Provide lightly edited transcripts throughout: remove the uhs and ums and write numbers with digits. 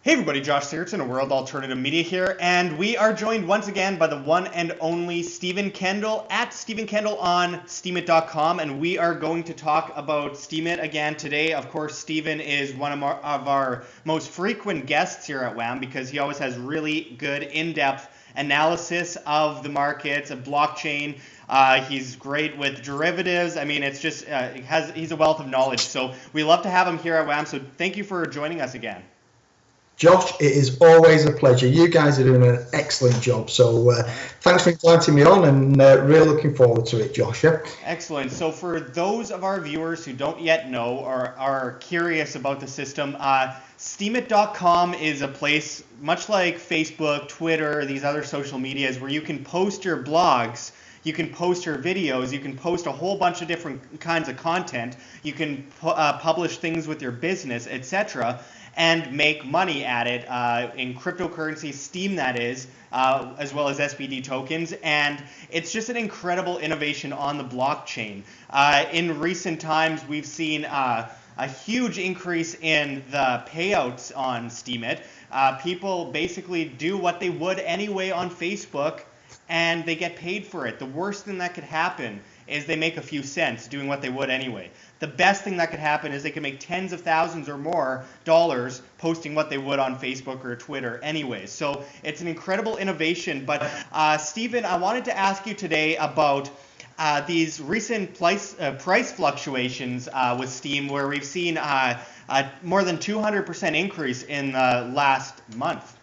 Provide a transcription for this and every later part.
Hey everybody, Josh Searton of World Alternative Media here, and we are joined once again by the one and only Stephen Kendal at Stephen Kendal on Steemit.com, and we are going to talk about Steemit again today. Of course, Stephen is one of our most frequent guests here at WAM because he always has really good in-depth analysis of the markets, of blockchain. He's great with derivatives. I mean, it's just he's a wealth of knowledge. So we love to have him here at WAM. So thank you for joining us again. Josh, it is always a pleasure. You guys are doing an excellent job. So thanks for inviting me on, and really looking forward to it, Josh. Yeah? Excellent. So for those of our viewers who don't yet know or are curious about the system, Steemit.com is a place much like Facebook, Twitter, these other social medias where you can post your blogs, you can post your videos, you can post a whole bunch of different kinds of content, you can publish things with your business, etc., and make money at it in cryptocurrency, Steem that is, as well as SBD tokens. And it's just an incredible innovation on the blockchain. In recent times, we've seen a huge increase in the payouts on Steemit. People basically do what they would anyway on Facebook, and they get paid for it. The worst thing that could happen is they make a few cents doing what they would anyway. The best thing that could happen is they can make tens of thousands or more dollars posting what they would on Facebook or Twitter anyway. So it's an incredible innovation. But Stephen, I wanted to ask you today about these recent price fluctuations with Steem, where we've seen more than 200% increase in the last month.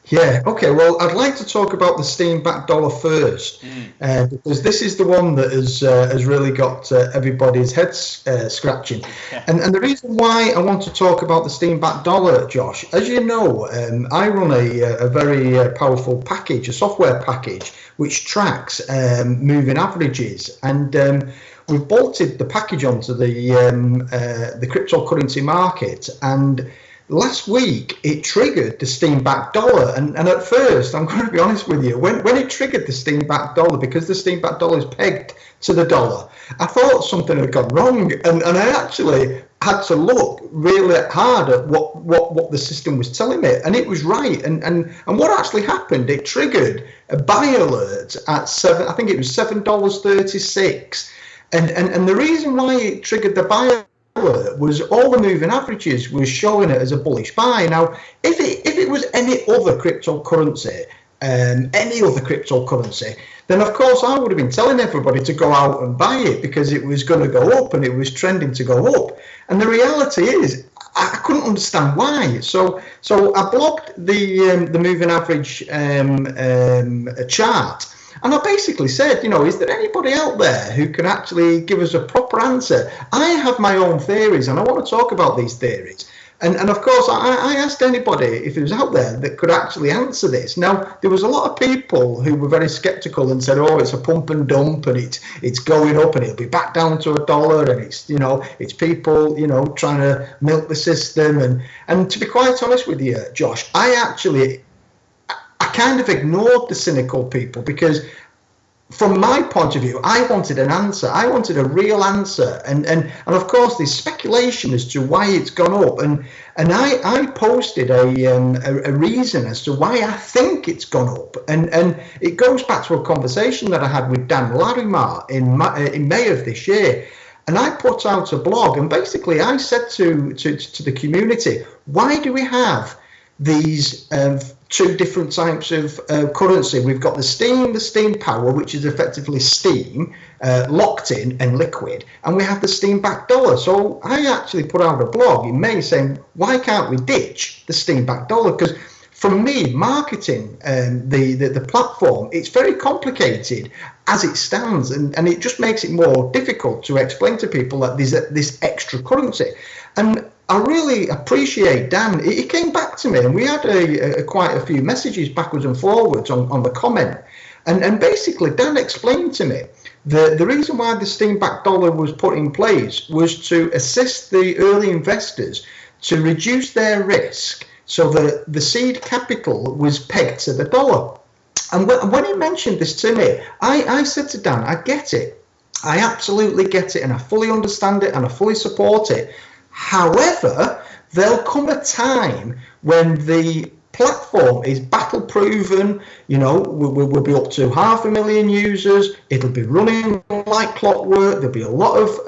Yeah, okay, well, I'd like to talk about the Steem-backed dollar first, because this is the one that has really got everybody's heads scratching. And the reason why I want to talk about the Steem-backed dollar, Josh, as you know, I run a very powerful package, a software package, which tracks moving averages. And we've bolted the package onto the cryptocurrency market, and last week it triggered the Steem-backed dollar, and at first, I'm going to be honest with you, when it triggered the Steem-backed dollar, because the Steem-backed dollar is pegged to the dollar, I thought something had gone wrong, and I actually had to look really hard at what the system was telling me, and it was right. And what actually happened, it triggered a buy alert at I think it was $7.36, and the reason why it triggered the buy was all the moving averages was showing it as a bullish buy. Now, if it was any other cryptocurrency, then of course I would have been telling everybody to go out and buy it because it was going to go up and it was trending to go up. And the reality is, I couldn't understand why. So I blocked the moving average chart. And I basically said, is there anybody out there who can actually give us a proper answer? I have my own theories, and I want to talk about these theories. And of course, I asked anybody if it was out there that could actually answer this. Now, there was a lot of people who were very skeptical and said, oh, it's a pump and dump, and it's going up, and it'll be back down to $1, and it's people, trying to milk the system. And to be quite honest with you, Josh, I kind of ignored the cynical people because from my point of view, I wanted an answer. I wanted a real answer. And of course, there's speculation as to why it's gone up. And I posted a reason as to why I think it's gone up. And it goes back to a conversation that I had with Larimer in May of this year. And I put out a blog, and basically I said to the community, why do we have these two different types of currency? We've got the Steem power, which is effectively Steem, locked in and liquid, and we have the Steem-backed dollar. So I actually put out a blog in May saying, why can't we ditch the Steem-backed dollar? Because for me, marketing the platform, it's very complicated as it stands, and it just makes it more difficult to explain to people that there's this extra currency. And I really appreciate Dan. He came back to me, and we had quite a few messages backwards and forwards on the comment. And basically, Dan explained to me the reason why the Steem-backed dollar was put in place was to assist the early investors to reduce their risk, so that the seed capital was pegged to the dollar. And when he mentioned this to me, I said to Dan, I get it. I absolutely get it, and I fully understand it, and I fully support it. However, there'll come a time when the platform is battle proven. We'll be up to 500,000 users. It'll be running like clockwork. There'll be a lot of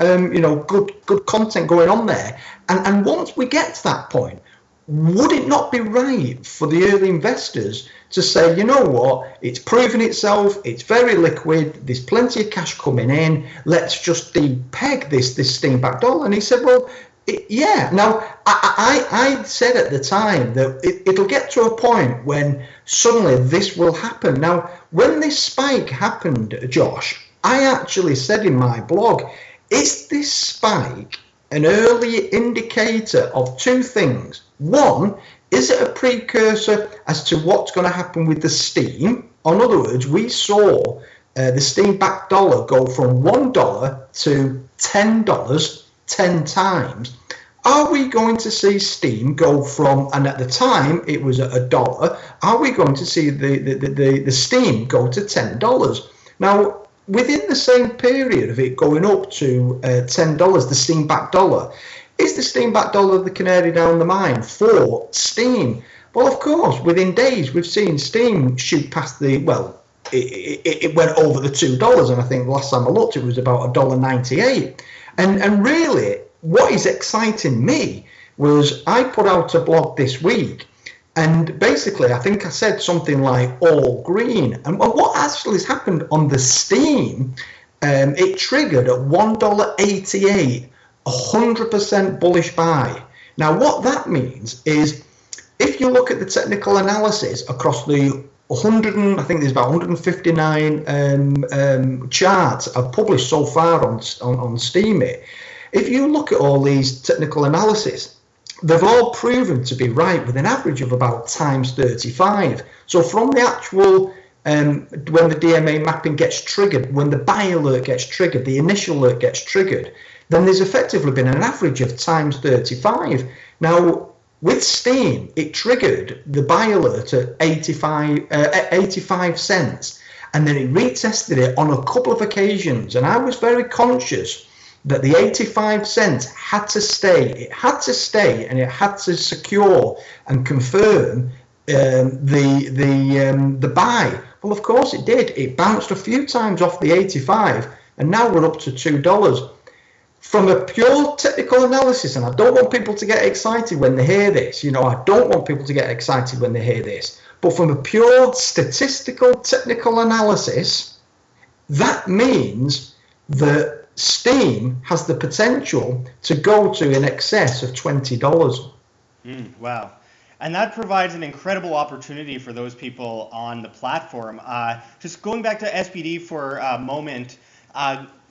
good content going on there. And once we get to that point, would it not be right for the early investors to say, you know what, it's proven itself, it's very liquid, there's plenty of cash coming in, let's just depeg this Steem back dollar? And he said, well, yeah. Now, I said at the time that it'll get to a point when suddenly this will happen. Now, when this spike happened, Josh, I actually said in my blog, is this spike an early indicator of two things? One, is it a precursor as to what's going to happen with the Steem? In other words, we saw the Steem back dollar go from $1 to $10 10 times. Are we going to see Steem go from, and at the time it was at $1, are we going to see the Steem go to $10? Now, within the same period of it going up to $10, the Steem back dollar, is the Steem back dollar the canary down the mine for Steem? Well, of course, within days we've seen Steem shoot past it went over the $2, and I think the last time I looked it was about $1.98. And really, what is exciting me was I put out a blog this week, and basically I think I said something like all green. And what actually has happened on the Steem, it triggered at $1.88, 100% bullish buy. Now, what that means is if you look at the technical analysis across the I think there's about 159 charts I've published so far on Steemit. If you look at all these technical analysis, they've all proven to be right with an average of about times 35. So from the actual, when the DMA mapping gets triggered, when the buy alert gets triggered, the initial alert gets triggered, then there's effectively been an average of times 35. Now, with Steem, it triggered the buy alert at 85 cents, and then it retested it on a couple of occasions. And I was very conscious that the 85 cents had to stay. It had to stay, and it had to secure and confirm the buy. Well, of course it did. It bounced a few times off the 85, and now we're up to $2. From a pure technical analysis, and I don't want people to get excited when they hear this, I don't want people to get excited when they hear this, but from a pure statistical technical analysis, that means that Steem has the potential to go to in excess of $20. Wow. And that provides an incredible opportunity for those people on the platform. Just going back to SPD for a moment,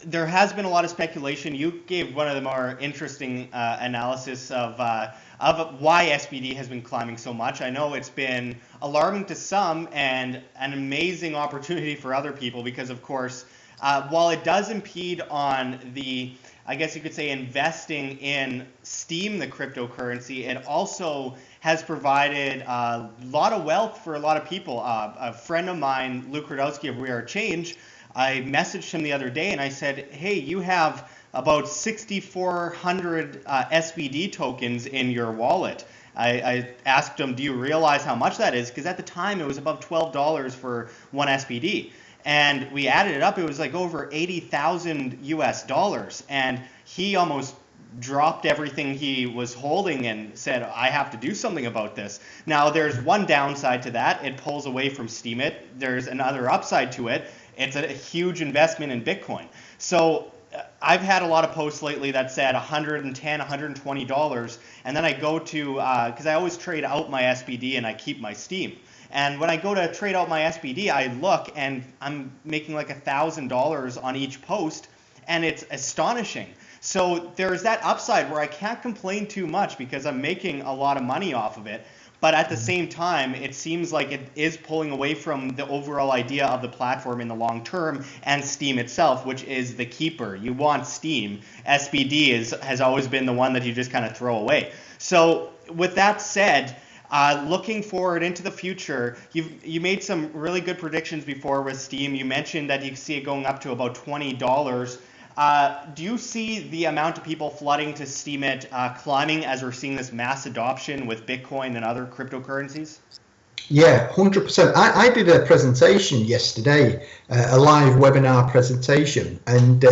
there has been a lot of speculation. You gave one of the more interesting analysis of why SPD has been climbing so much. I know it's been alarming to some and an amazing opportunity for other people because, of course, while it does impede on the, I guess you could say, investing in Steem, the cryptocurrency, it also has provided a lot of wealth for a lot of people. A friend of mine, Luke Radowski of We Are Change, I messaged him the other day and I said, hey, you have about 6,400 SBD tokens in your wallet. I asked him, do you realize how much that is? Because at the time it was above $12 for one SBD. And we added it up, it was like over 80,000 US dollars. And he almost dropped everything he was holding and said, I have to do something about this. Now, there's one downside to that. It pulls away from Steemit. There's another upside to it. It's a huge investment in Bitcoin. So I've had a lot of posts lately that said $110, $120, and then I go to, because I always trade out my SBD and I keep my Steem. And when I go to trade out my SBD, I look and I'm making like $1,000 on each post, and it's astonishing. So there's that upside where I can't complain too much because I'm making a lot of money off of it. But at the same time, it seems like it is pulling away from the overall idea of the platform in the long term and Steem itself, which is the keeper. You want Steem. SBD has always been the one that you just kind of throw away. So with that said, looking forward into the future, you made some really good predictions before with Steem. You mentioned that you see it going up to about $20. Do you see the amount of people flooding to Steemit climbing as we're seeing this mass adoption with Bitcoin and other cryptocurrencies? Yeah, 100%. I did a presentation yesterday, a live webinar presentation, and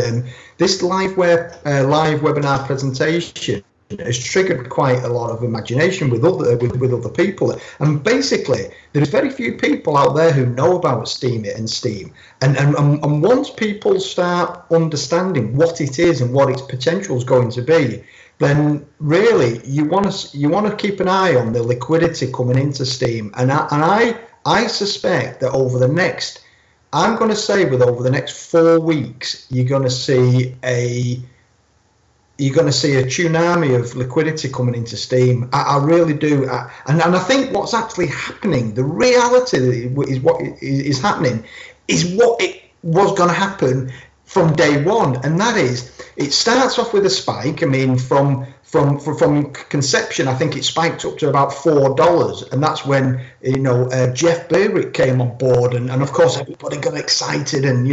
this live webinar presentation has triggered quite a lot of imagination with other people. And basically, there's very few people out there who know about Steemit and Steem. And once people start understanding what it is and what its potential is going to be, then really you want to keep an eye on the liquidity coming into Steem. And I suspect that over the next 4 weeks, you're going to see a tsunami of liquidity coming into Steem. I really do. And I think what's actually happening, the reality is what is happening, is what it was going to happen from day one. And that is, it starts off with a spike. I mean, from conception, I think it spiked up to about $4, and that's when Jeff Berwick came on board, and of course everybody got excited, and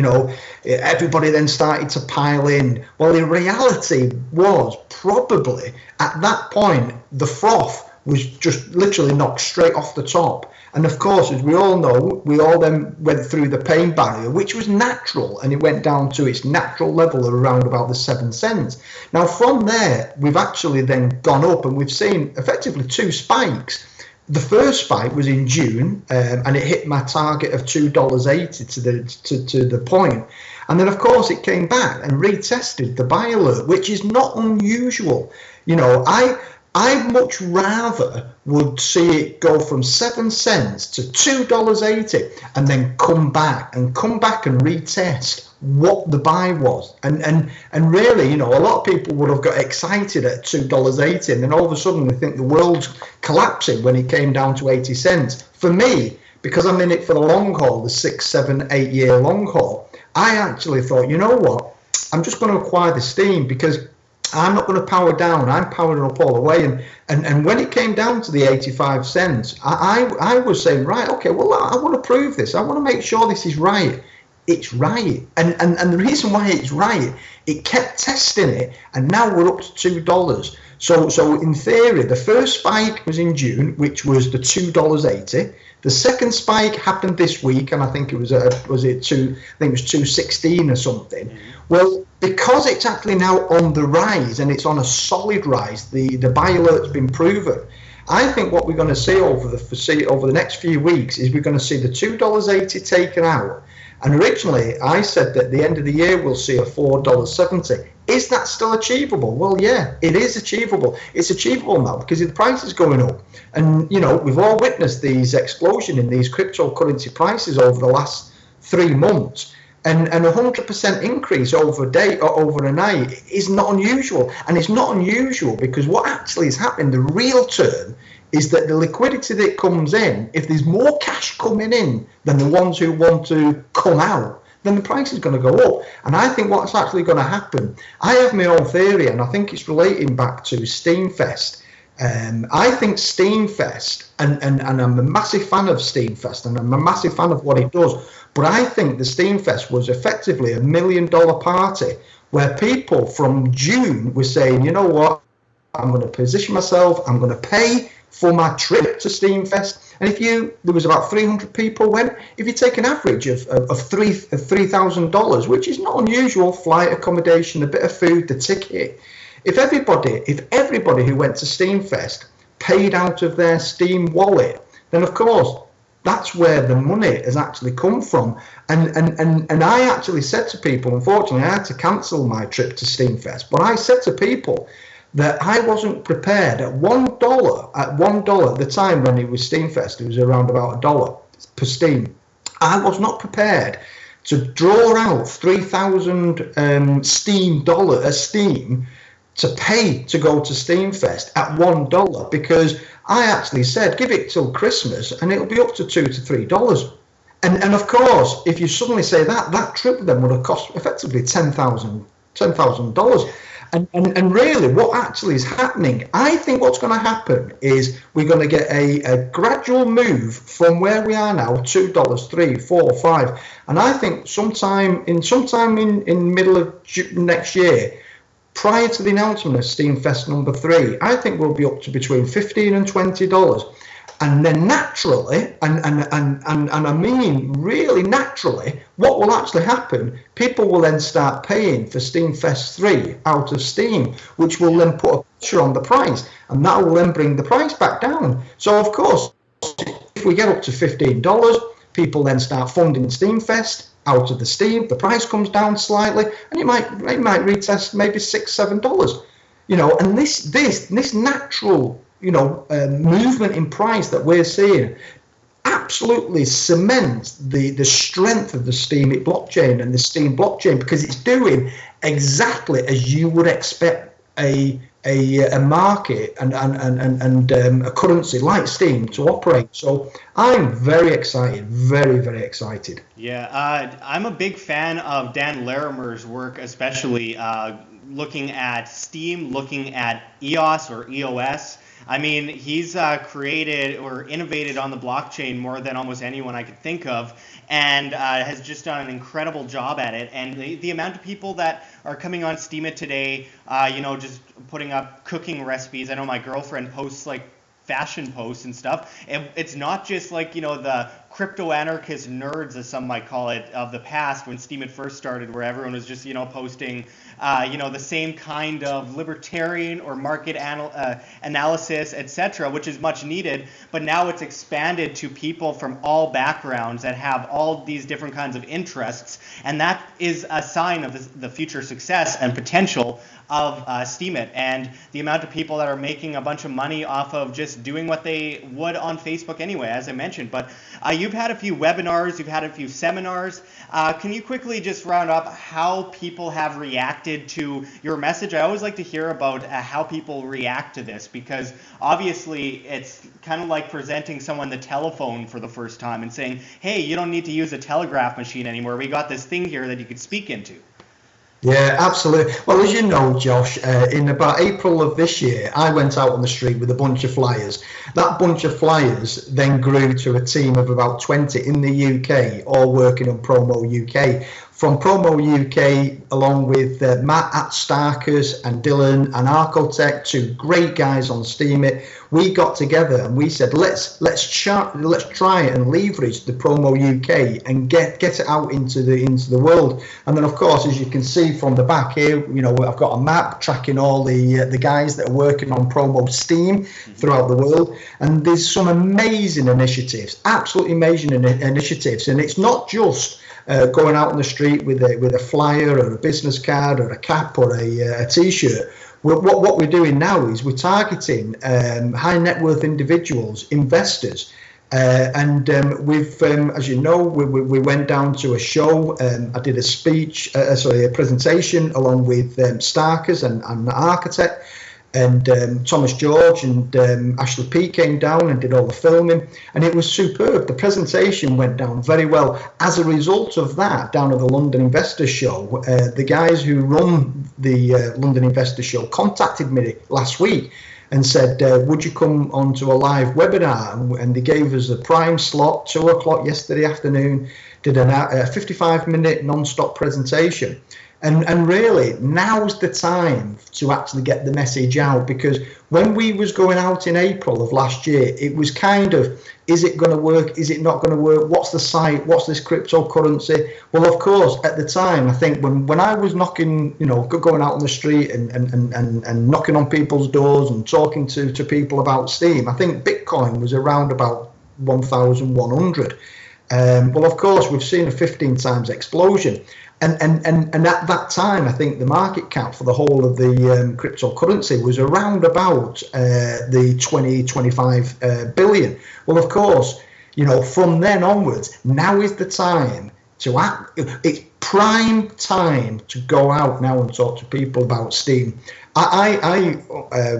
everybody then started to pile in. Well, the reality was probably at that point the froth was just literally knocked straight off the top. And of course, as we all know, we all then went through the pain barrier, which was natural, and it went down to its natural level of around about the 7 cents. Now, from there, we've actually then gone up, and we've seen effectively 2 spikes. The first spike was in June, and it hit my target of $2.80 to the point. And then, of course, it came back and retested the buy alert, which is not unusual. I much rather would see it go from 7 cents to $2.80 and then come back and retest what the buy was. And really, a lot of people would have got excited at $2.80, and then all of a sudden they think the world's collapsing when it came down to 80 cents. For me, because I'm in it for the long haul, the 6, 7, 8 year long haul, I actually thought, you know what, I'm just going to acquire the Steem, because I'm not going to power down. I'm powering up all the way. And when it came down to the 85 cents, I was saying, right, okay, well, I want to prove this. I want to make sure this is right. It's right. And the reason why it's right, it kept testing it, and now we're up to $2. So in theory, the first spike was in June, which was the $2.80. The second spike happened this week, and I think it was $2.16 or something. Well, because it's actually now on the rise, and it's on a solid rise, the buy alert's been proven. I think what we're going to see over the next few weeks is we're going to see the $2.80 taken out. And originally, I said that at the end of the year we'll see a $4.70. Is that still achievable? Well, yeah, it is achievable. It's achievable now because the price is going up. And, we've all witnessed these explosion in these cryptocurrency prices over the last 3 months. And 100% increase over a night is not unusual. And it's not unusual because what actually is happening, the real term, is that the liquidity that comes in, if there's more cash coming in than the ones who want to come out, then the price is going to go up. And I think what's actually going to happen, I have my own theory, and I think it's relating back to Steamfest. I think Steamfest, and I'm a massive fan of Steamfest, and I'm a massive fan of what it does, but I think the Steamfest was effectively $1 million party where people from June were saying, you know what, I'm going to position myself, I'm going to pay for my trip to Steamfest. And there was about 300 people went, if you take an average of $3,000, which is not unusual, flight, accommodation, a bit of food, the ticket, if everybody who went to Steamfest paid out of their Steem wallet, then of course that's where the money has actually come from. And I actually said to people, unfortunately I had to cancel my trip to Steamfest, but I said to people that I wasn't prepared at $1 at the time when it was Steamfest, it was around about $1 per Steem. I was not prepared to draw out 3,000 Steem to pay to go to Steamfest at $1, because I actually said give it till Christmas and it'll be up to $2 to $3. And of course, if you suddenly say that trip then would have cost effectively $10,000. And really, what actually is happening, I think what's going to happen is we're going to get a gradual move from where we are now, $2, $3, $4, $5, and I think sometime in middle of next year, prior to the announcement of Steam Fest number 3, I think we'll be up to between $15 and $20. And then naturally, and I mean really naturally, what will actually happen, people will then start paying for Steam Fest 3 out of Steam, which will then put a pressure on the price, and that will then bring the price back down. So of course, if we get up to $15, people then start funding Steam Fest out of the Steam, the price comes down slightly, and it might retest maybe $6, $7. You know, and this natural movement in price that we're seeing absolutely cements the strength of the Steemit blockchain and the Steem blockchain, because it's doing exactly as you would expect a market and a currency like Steem to operate. So I'm very excited, very, very excited. Yeah, I'm a big fan of Dan Larimer's work, especially looking at Steem, looking at EOS or EOS. I mean, he's created or innovated on the blockchain more than almost anyone I could think of, and has just done an incredible job at it. And the amount of people that are coming on Steemit today, just putting up cooking recipes. I know my girlfriend posts like fashion posts and stuff. It's not just like, the crypto anarchist nerds, as some might call it, of the past when Steemit first started, where everyone was just, posting, the same kind of libertarian or market analysis, etc., which is much needed. But now it's expanded to people from all backgrounds that have all these different kinds of interests. And that is a sign of the future success and potential of Steemit, and the amount of people that are making a bunch of money off of just doing what they would on Facebook anyway, as I mentioned. But you've had a few webinars, you've had a few seminars. Can you quickly just round up how people have reacted to your message? I always like to hear about how people react to this, because obviously it's kind of like presenting someone the telephone for the first time and saying, hey, you don't need to use a telegraph machine anymore. We got this thing here that you could speak into. Yeah, absolutely. Well, as you know, Josh, in about April of this year, I went out on the street with a bunch of flyers. That bunch of flyers then grew to a team of about 20 in the UK, all working on Promo UK. From Promo UK, along with Matt at Starkers and Dylan and Arcotech, two great guys on Steemit, we got together and we said, let's try and leverage the Promo UK and get it out into the world. And then, of course, as you can see from the back here, I've got a map tracking all the guys that are working on Promo Steem throughout the world. And there's some amazing initiatives, absolutely amazing initiatives. And it's not just going out on the street with a flyer or a business card or a cap or a t-shirt. What we're doing now is we're targeting high net worth individuals, investors, and we've, as you know, we went down to a show. I did a presentation along with Starkers and the Architect. And Thomas George and Ashley P came down and did all the filming, and it was superb. The presentation went down very well. As a result of that, down at the London Investor Show, the guys who run the London Investor Show contacted me last week and said, would you come onto a live webinar? And they gave us a prime slot, 2 o'clock yesterday afternoon, did a 55-minute non-stop presentation. And really, now's the time to actually get the message out, because when we was going out in April of last year, it was kind of, is it going to work? Is it not going to work? What's the site? What's this cryptocurrency? Well, of course, at the time, I think when I was knocking, going out on the street and knocking on people's doors and talking to people about Steem, I think Bitcoin was around about 1,100. Well, of course, we've seen a 15 times explosion. And at that time, I think the market cap for the whole of the cryptocurrency was around about the 25 billion. Well, of course, from then onwards, now is the time to act. It's prime time to go out now and talk to people about Steem. I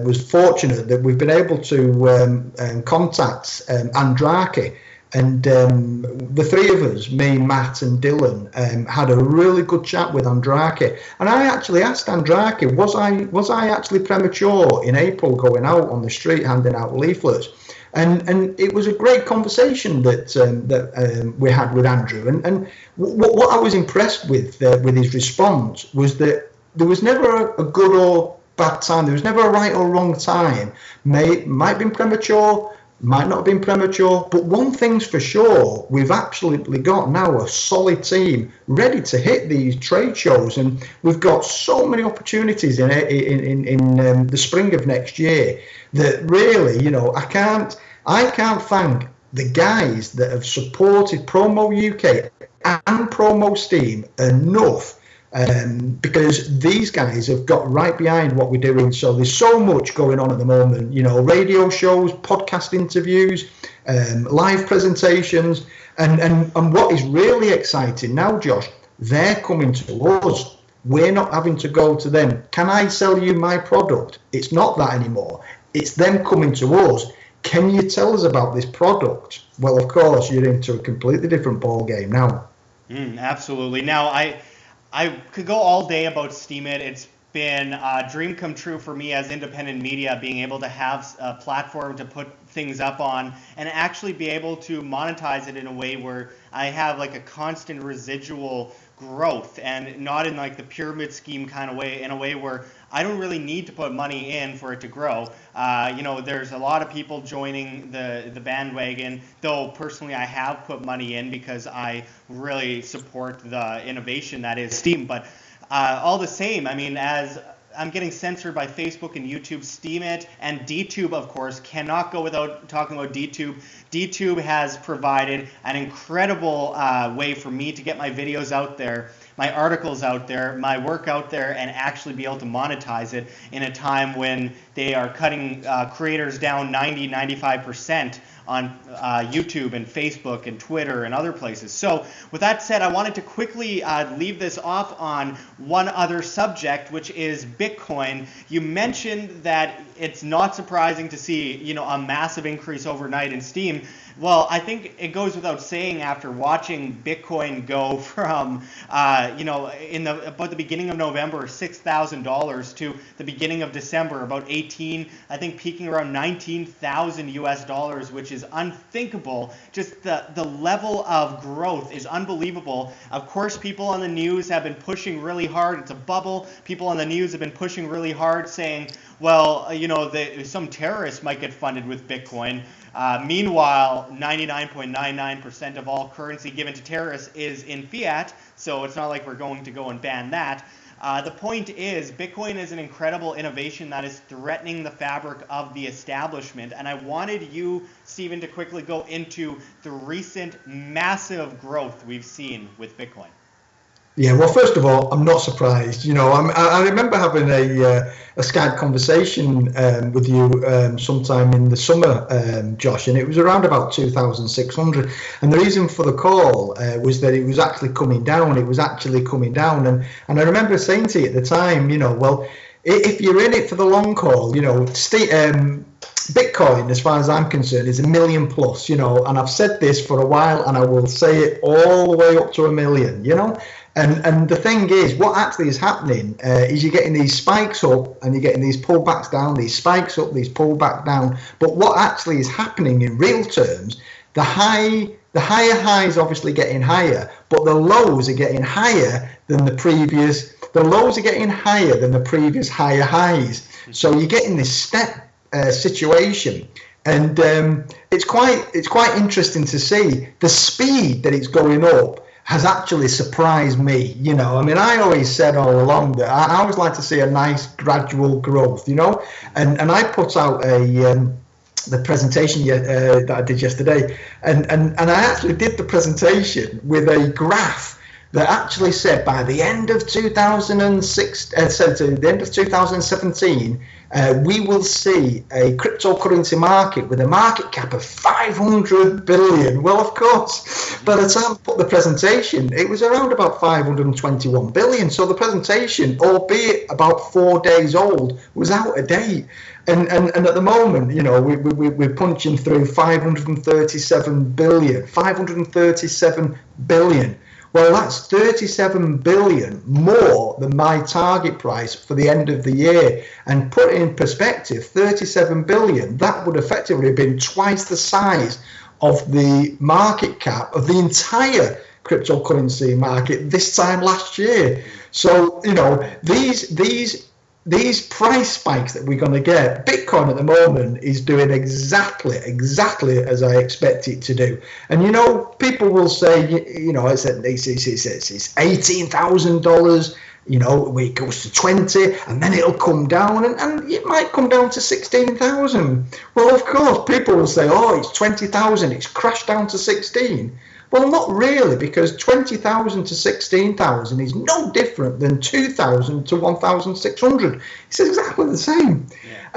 was fortunate that we've been able to contact Andrake, And the three of us, me, Matt, and Dylan, had a really good chat with Andrake. And I actually asked Andrake, was I actually premature in April going out on the street handing out leaflets? And it was a great conversation that we had with Andrew. And what I was impressed with his response was that there was never a good or bad time. There was never a right or wrong time. Might have been premature, might not have been premature, but one thing's for sure, we've absolutely got now a solid team ready to hit these trade shows, and we've got so many opportunities in the spring of next year that really, I can't thank the guys that have supported Promo UK and Promo Steem enough. Because these guys have got right behind what we're doing. So there's so much going on at the moment, radio shows, podcast interviews, live presentations, and what is really exciting now, Josh, they're coming to us. We're not having to go to them. Can I sell you my product? It's not that anymore. It's them coming to us. Can you tell us about this product? Well, of course, you're into a completely different ball game now. Absolutely. Now, I could go all day about Steemit. It's been a dream come true for me as independent media, being able to have a platform to put things up on and actually be able to monetize it in a way where I have like a constant residual growth, and not in like the pyramid scheme kind of way, in a way where I don't really need to put money in for it to grow. There's a lot of people joining the bandwagon, though personally I have put money in because I really support the innovation that is Steem. But all the same, I mean, as I'm getting censored by Facebook and YouTube, Steemit and DTube, of course, cannot go without talking about DTube. DTube has provided an incredible way for me to get my videos out there, my articles out there, my work out there, and actually be able to monetize it in a time when they are cutting creators down 95% on YouTube and Facebook and Twitter and other places. So with that said, I wanted to quickly leave this off on one other subject, which is Bitcoin. You mentioned that it's not surprising to see, a massive increase overnight in Steem. Well, I think it goes without saying after watching Bitcoin go from, about the beginning of November, $6,000 to the beginning of December, about 18, I think peaking around 19,000 US dollars, which is unthinkable. Just the level of growth is unbelievable. Of course, people on the news have been pushing really hard. It's a bubble. People on the news have been pushing really hard saying, well, some terrorists might get funded with Bitcoin. Meanwhile, 99.99% of all currency given to terrorists is in fiat, so it's not like we're going to go and ban that. The point is, Bitcoin is an incredible innovation that is threatening the fabric of the establishment, and I wanted you, Stephen, to quickly go into the recent massive growth we've seen with Bitcoin. Yeah, well, first of all, I'm not surprised. I remember having a Skype conversation with you sometime in the summer, Josh, and it was around about 2,600. And the reason for the call was that it was actually coming down. It was actually coming down. And I remember saying to you at the time, well, if you're in it for the long haul, Bitcoin, as far as I'm concerned, is $1 million plus, and I've said this for a while and I will say it all the way up to $1 million, And the thing is, what actually is happening is you're getting these spikes up and you're getting these pullbacks down, these spikes up, these pullbacks down. But what actually is happening in real terms, the higher highs obviously getting higher, but the lows are getting higher than the previous. The lows are getting higher than the previous higher highs. So you're getting this step situation. And it's quite interesting to see the speed that it's going up has actually surprised me. I always said all along that I always like to see a nice gradual growth, and I put out the presentation that I did yesterday, and I actually did the presentation with a graph that actually said by the end of 2006, so to the end of 2017, we will see a cryptocurrency market with a market cap of 500 billion. Well, of course, by the time I put the presentation, it was around about 521 billion. So the presentation, albeit about 4 days old, was out of date. And at the moment, you know, we're punching through 537 billion. 537 billion. Well, that's 37 billion more than my target price for the end of the year. And put it in perspective, 37 billion, that would effectively have been twice the size of the market cap of the entire cryptocurrency market this time last year. So, you know, these price spikes that we're going to get, Bitcoin at the moment is doing exactly as I expect it to do. And, you know, people will say, you know, it's $18,000, you know, it goes to 20 and then it'll come down and it might come down to 16,000. Well, of course, people will say, oh, it's 20,000, it's crashed down to 16. Well, not really, because 20,000 to 16,000 is no different than 2,000 to 1,600. It's exactly the same. Yeah.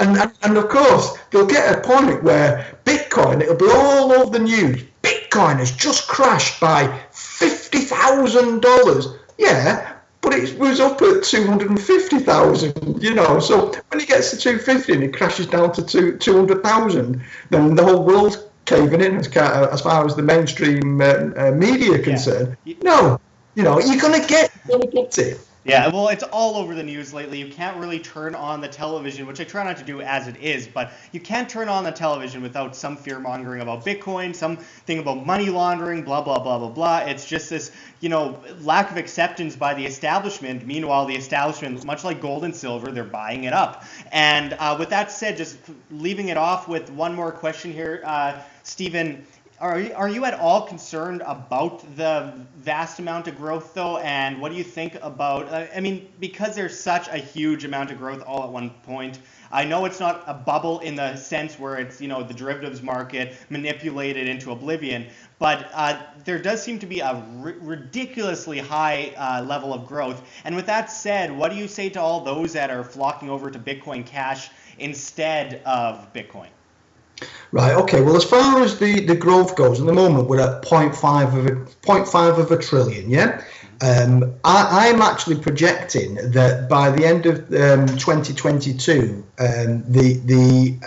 And of course, they'll get a point where Bitcoin, it'll be all over the news. Bitcoin has just crashed by $50,000. Yeah, but it was up at 250,000, you know. So when it gets to 250 and it crashes down to 200,000, then the whole world's caving in as far as the mainstream media are concerned. Yeah. No, you know, you're gonna get it. Yeah, well, it's all over the news lately. You can't really turn on the television, which I try not to do as it is, but you can't turn on the television without some fear-mongering about Bitcoin, something about money laundering, blah, blah, blah, blah, blah. It's just this, you know, lack of acceptance by the establishment. Meanwhile, the establishment, much like gold and silver, they're buying it up. And with that said, just leaving it off with one more question here, Stephen, are you at all concerned about the vast amount of growth, though? And what do you think about, I mean, because there's such a huge amount of growth all at one point, I know it's not a bubble in the sense where it's, you know, the derivatives market manipulated into oblivion, but there does seem to be a ridiculously high level of growth. And with that said, what do you say to all those that are flocking over to Bitcoin Cash instead of Bitcoin? Right. Okay. Well, as far as the growth goes, at the moment we're at 0.5 of a trillion. Yeah. I'm actually projecting that by the end of 2022, the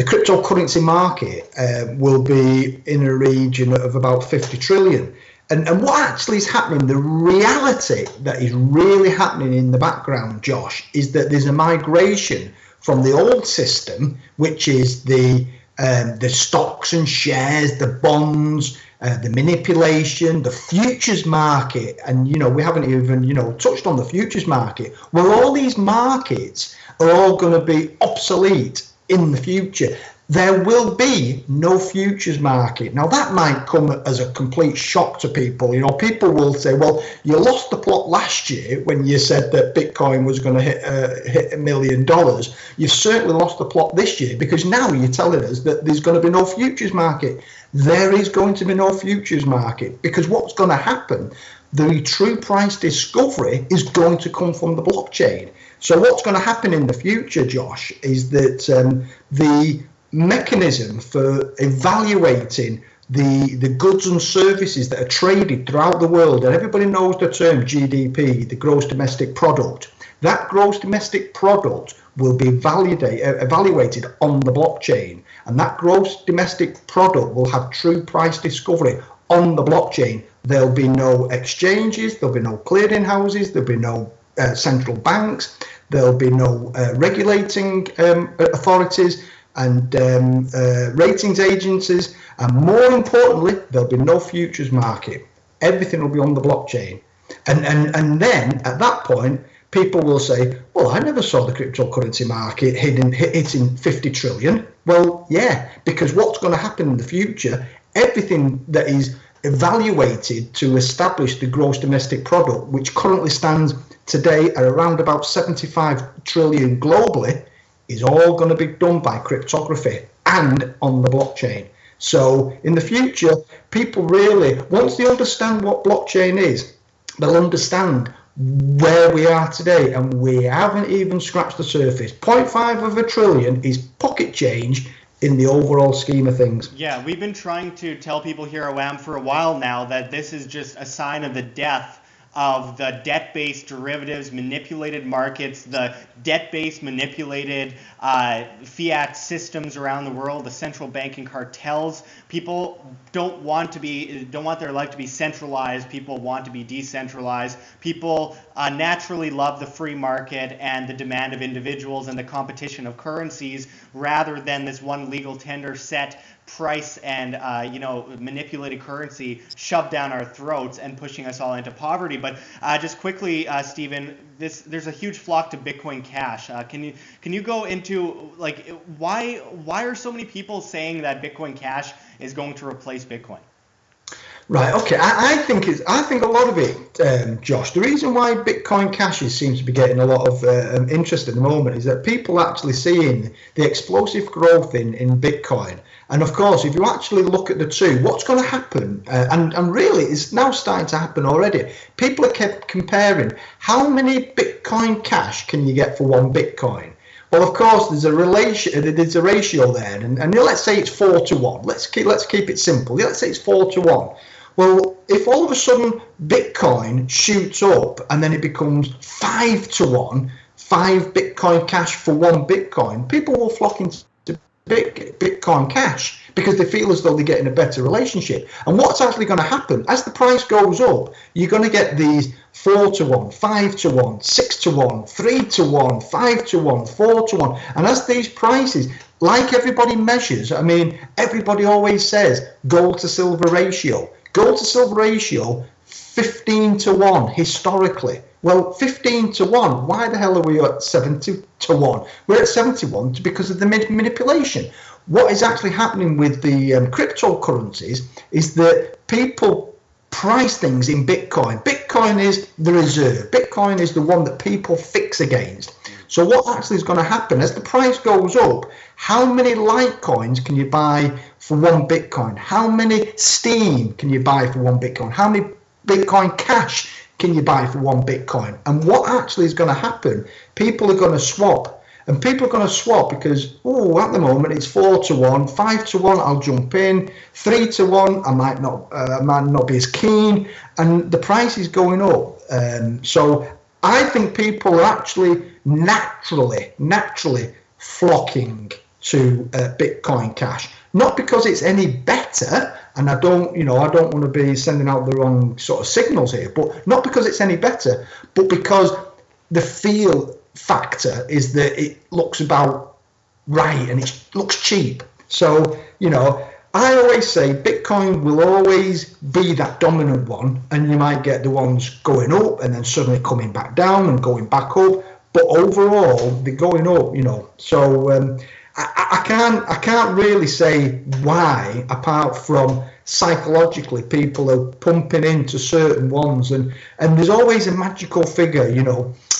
cryptocurrency market will be in a region of about 50 trillion. And what actually is happening, the reality that is really happening in the background, Josh, is that there's a migration from the old system, which is the stocks and shares, the bonds, the manipulation, the futures market. And, you know, we haven't even, you know, touched on the futures market. Well, all these markets are all going to be obsolete in the future. There will be no futures market. Now, that might come as a complete shock to people. You know, people will say, well, you lost the plot last year when you said that Bitcoin was going to hit $1 million. You've certainly lost the plot this year because now you're telling us that there's going to be no futures market. There is going to be no futures market because what's going to happen, the true price discovery is going to come from the blockchain. So what's going to happen in the future, Josh, is that the mechanism for evaluating the goods and services that are traded throughout the world, and everybody knows the term GDP, the gross domestic product. That gross domestic product will be evaluated on the blockchain, and that gross domestic product will have true price discovery on the blockchain. There'll be no exchanges, there'll be no clearing houses, there'll be no central banks, there'll be no regulating authorities and ratings agencies, and more importantly, there'll be no futures market. Everything will be on the blockchain. And then at that point, people will say, well, I never saw the cryptocurrency market hitting 50 trillion. Well, yeah, because what's going to happen in the future, everything that is evaluated to establish the gross domestic product, which currently stands today at around about 75 trillion globally, is all going to be done by cryptography and on the blockchain. So in the future, people really, once they understand what blockchain is, they'll understand where we are today, and we haven't even scratched the surface. 0.5 of a trillion is pocket change in the overall scheme of things. Yeah, we've been trying to tell people here at WAM for a while now that this is just a sign of the death of the debt-based derivatives, manipulated markets, the debt-based manipulated fiat systems around the world, the central banking cartels. People don't want their life to be centralized. People want to be decentralized. People naturally love the free market and the demand of individuals and the competition of currencies rather than this one legal tender set price and manipulated currency shoved down our throats and pushing us all into poverty. But just quickly, Stephen, there's a huge flock to Bitcoin Cash. Can you go into like why are so many people saying that Bitcoin Cash is going to replace Bitcoin? Right. Okay. I think a lot of it, Josh. The reason why Bitcoin Cash seems to be getting a lot of interest at the moment is that people are actually seeing the explosive growth in Bitcoin. And of course, if you actually look at the two, what's going to happen, and really it's now starting to happen already. People are kept comparing how many Bitcoin Cash can you get for one Bitcoin. Well, of course, there's a ratio there, and let's say it's 4-1. Let's keep it simple. Let's say it's 4-1. Well, if all of a sudden Bitcoin shoots up and then it becomes 5-1, 5 Bitcoin Cash for one Bitcoin, people will flock into Bitcoin Cash because they feel as though they're getting a better relationship. And what's actually going to happen as the price goes up, you're going to get these 4-1, 5-1, 6-1, 3-1, 5-1, 4-1. And as these prices, like everybody measures, I mean, everybody always says gold to silver ratio. Gold to silver ratio, 15-1 historically. Well, 15-1, why the hell are we at 70-1? We're at 71 because of the manipulation. What is actually happening with the cryptocurrencies is that people price things in Bitcoin. Bitcoin is the reserve. Bitcoin is the one that people fix against. So what actually is going to happen as the price goes up, how many Litecoins can you buy for one Bitcoin? How many Steem can you buy for one Bitcoin? How many Bitcoin Cash can you buy for one Bitcoin? And what actually is going to happen, people are going to swap. And people are going to swap because, at the moment it's 4-1, 5-1, I'll jump in, 3-1, I might not be as keen, and the price is going up. So I think people are actually naturally flocking to Bitcoin Cash, not because it's any better, and I don't want to be sending out the wrong sort of signals here, but not because it's any better, but because the feel factor is that it looks about right and it looks cheap. So, I always say Bitcoin will always be that dominant one, and you might get the ones going up and then suddenly coming back down and going back up, but overall they're going up, So I can't really say why, apart from psychologically people are pumping into certain ones, and there's always a magical figure,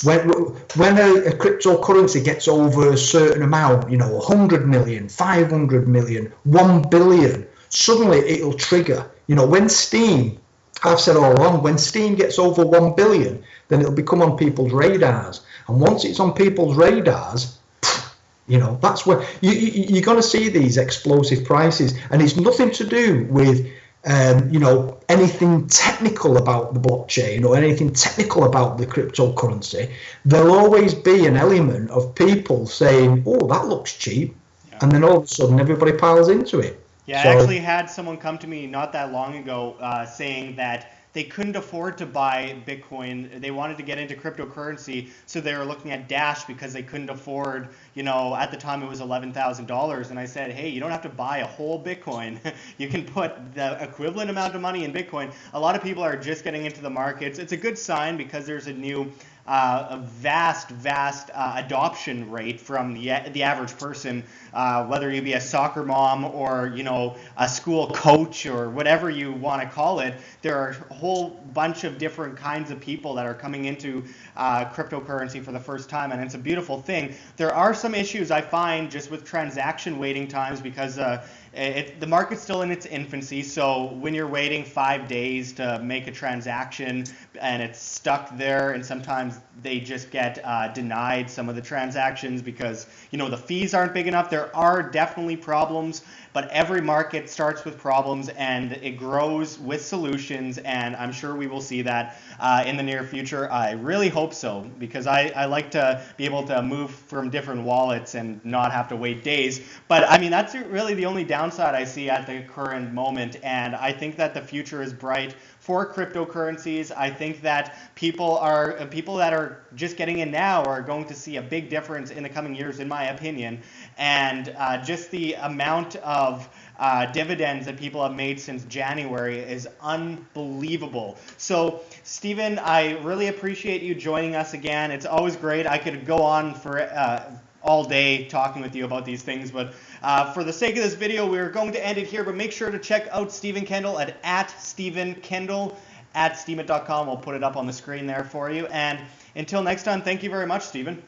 when a cryptocurrency gets over a certain amount, 100 million, 500 million, 1 billion, suddenly it'll trigger. When Steem, I've said all along, when Steem gets over 1 billion, then it'll become on people's radars, and once it's on people's radars, that's where you're going to see these explosive prices, and it's nothing to do with anything technical about the blockchain or anything technical about the cryptocurrency. There'll always be an element of people saying, that looks cheap, and then all of a sudden everybody piles into it. Yeah, I actually had someone come to me not that long ago saying that they couldn't afford to buy Bitcoin. They wanted to get into cryptocurrency, so they were looking at Dash because they couldn't afford, at the time it was $11,000. And I said, hey, you don't have to buy a whole Bitcoin. You can put the equivalent amount of money in Bitcoin. A lot of people are just getting into the markets. It's a good sign because there's a new a vast adoption rate from the average person, whether you be a soccer mom or a school coach or whatever you want to call it. There are a whole bunch of different kinds of people that are coming into cryptocurrency for the first time, and it's a beautiful thing. There are some issues I find just with transaction waiting times because the market's still in its infancy, so when you're waiting 5 days to make a transaction and it's stuck there, and sometimes they just get denied some of the transactions because the fees aren't big enough. There are definitely problems, but every market starts with problems and it grows with solutions, and I'm sure we will see that in the near future. I really hope so, because I like to be able to move from different wallets and not have to wait days. But I mean, that's really the only downside I see at the current moment, and I think that the future is bright for cryptocurrencies. I think that people that are just getting in now are going to see a big difference in the coming years, in my opinion. And just the amount of dividends that people have made since January is unbelievable. So, Stephen, I really appreciate you joining us again. It's always great. I could go on for all day talking with you about these things, but for the sake of this video, we're going to end it here. But make sure to check out Stephen Kendal at Stephen Kendal at Steemit.com. We'll put it up on the screen there for you. And until next time, thank you very much, Stephen.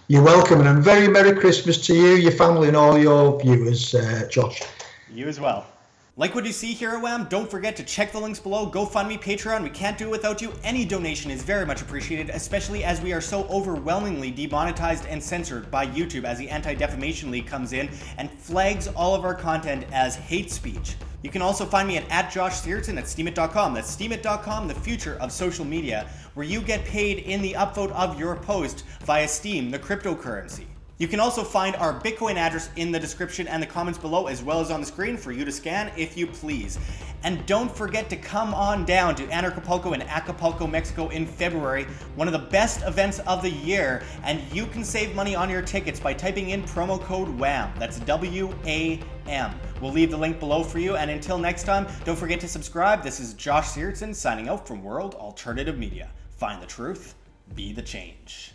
You're welcome, and a very Merry Christmas to you, your family, and all your viewers, Josh. You as well. Like what you see here at WAM, don't forget to check the links below. GoFundMe, Patreon, we can't do it without you. Any donation is very much appreciated, especially as we are so overwhelmingly demonetized and censored by YouTube as the Anti-Defamation League comes in and flags all of our content as hate speech. You can also find me at Josh Searton at Steemit.com. That's Steemit.com, the future of social media, where you get paid in the upvote of your post via Steem, the cryptocurrency. You can also find our Bitcoin address in the description and the comments below, as well as on the screen for you to scan if you please. And don't forget to come on down to Anarchapulco in Acapulco, Mexico in February, one of the best events of the year, and you can save money on your tickets by typing in promo code WAM. That's WAM. We'll leave the link below for you, and until next time, don't forget to subscribe. This is Josh Searton signing out from World Alternative Media. Find the truth, be the change.